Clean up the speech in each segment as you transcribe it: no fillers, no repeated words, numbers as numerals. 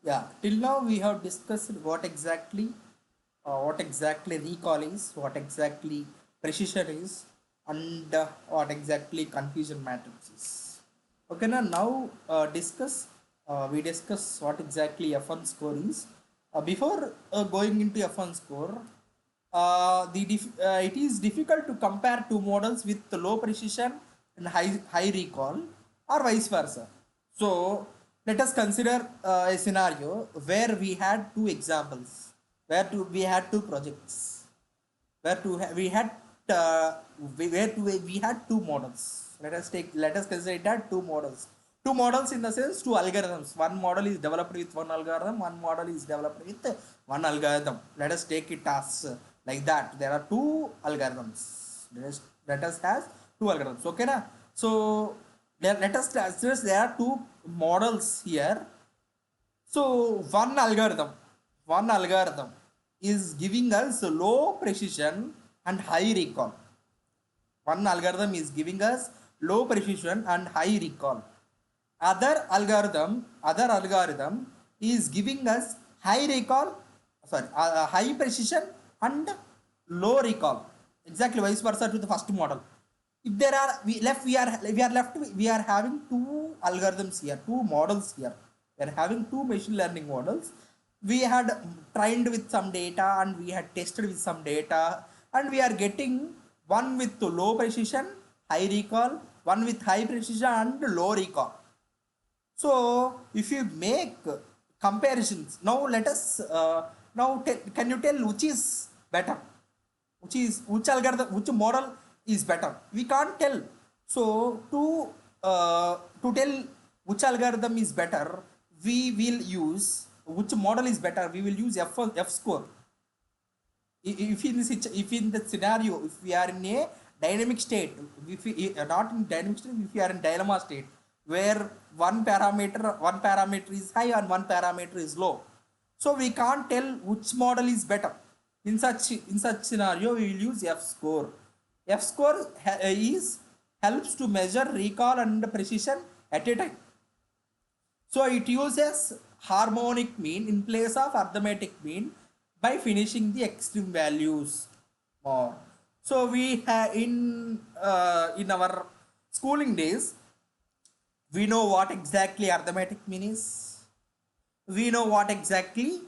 Yeah, till now we have discussed what exactly recall is, what exactly precision is, and what exactly confusion matrix is. Okay, we discuss what exactly F1 score is. Before going into F1 score, it is difficult to compare two models with low precision and high recall, or vice versa. So let us consider a scenario where we had two examples, we had two projects, we had uh, we had two models. Let us consider it as two models. Two models in the sense two algorithms. One model is developed with one algorithm, one model is developed with one algorithm. Let us take it as like that. There are two algorithms. Let us has two algorithms. Okay, na? So let us consider there are two models here. So one algorithm is giving us low precision and high recall. One algorithm is giving us low precision and high recall. Other algorithm is giving us high precision and low recall. Exactly vice versa to the first model. If there are we are having two algorithms here, two models here. We are having two machine learning models. We had trained with some data and we had tested with some data, and we are getting one with low precision, high recall, one with high precision and low recall. So if you make comparisons, now let us can you tell which is better? Which algorithm, which model is better? We can't tell. So to tell which algorithm is better, we will use which model is better. We will use F score. If in the scenario, if we are in a dynamic state, if we not in dynamic state, if we are in dilemma state where one parameter is high and one parameter is low, so we can't tell which model is better. In such scenario, we will use F score. F score is helps to measure recall and precision at a time. So it uses harmonic mean in place of arithmetic mean by finishing the extreme values more. So we have in our schooling days, we know what exactly arithmetic mean is. We know what exactly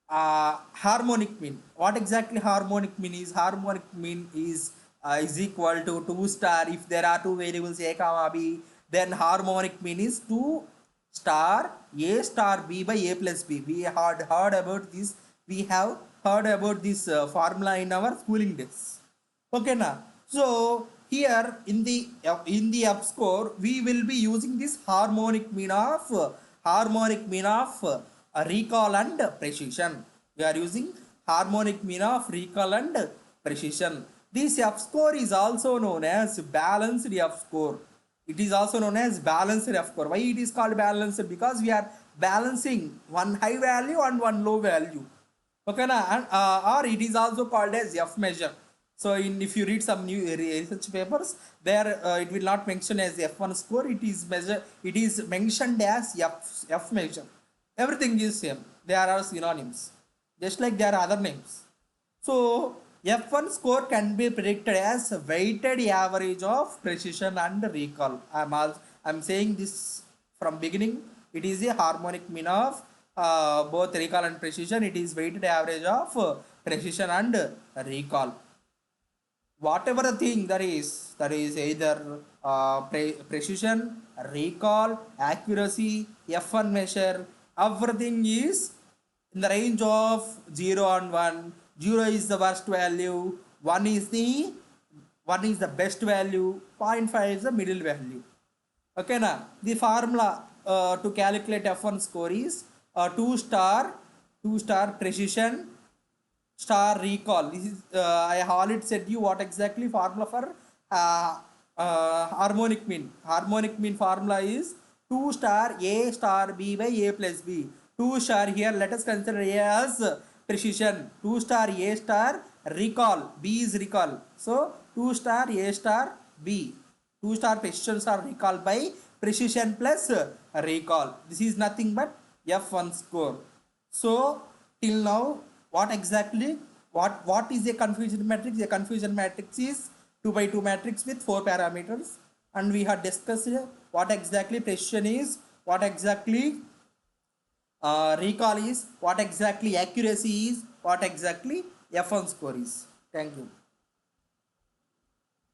harmonic mean. What exactly harmonic mean is? Harmonic mean is equal to 2 star. If there are two variables a comma b, then harmonic mean is 2 star a star b by a plus b. We had heard about this. We have heard about this formula in our schooling days. Okay, now. So here in the up score, we will be using this harmonic mean of recall and precision. We are using harmonic mean of recall and precision. This F score is also known as balanced F score. It is also known as balanced F score. Why it is called balanced? Because we are balancing one high value and one low value. Okay, na? And, or it is also called as F measure. So if you read some new research papers, there it will not mention as F1 score. It is mentioned as F measure. Everything is same. They are all synonyms, just like there are other names. So F1 score can be predicted as weighted average of precision and recall. I'm saying this from beginning. It is a harmonic mean of both recall and precision. It is weighted average of precision and recall. Whatever the thing that is either precision, recall, accuracy, F1 measure, everything is in the range of 0 and 1. 0 is the worst value, 1 is the best value, zero point 0.5 is the middle value. Okay, now the formula to calculate F1 score is 2 star precision star recall. This is I already said you what exactly formula for harmonic mean. Harmonic mean formula is 2 star a star b by a plus b. 2 star here, let us consider a as precision. 2 star a star recall, b is recall. So 2 star a star b. 2 star precision star recall by precision plus recall. This is nothing but F1 score. So till now, what exactly, what is a confusion matrix? A confusion matrix is 2 by 2 matrix with 4 parameters, and we have discussed what exactly precision is, what exactly recall is, what exactly accuracy is, what exactly F1 score is. Thank you.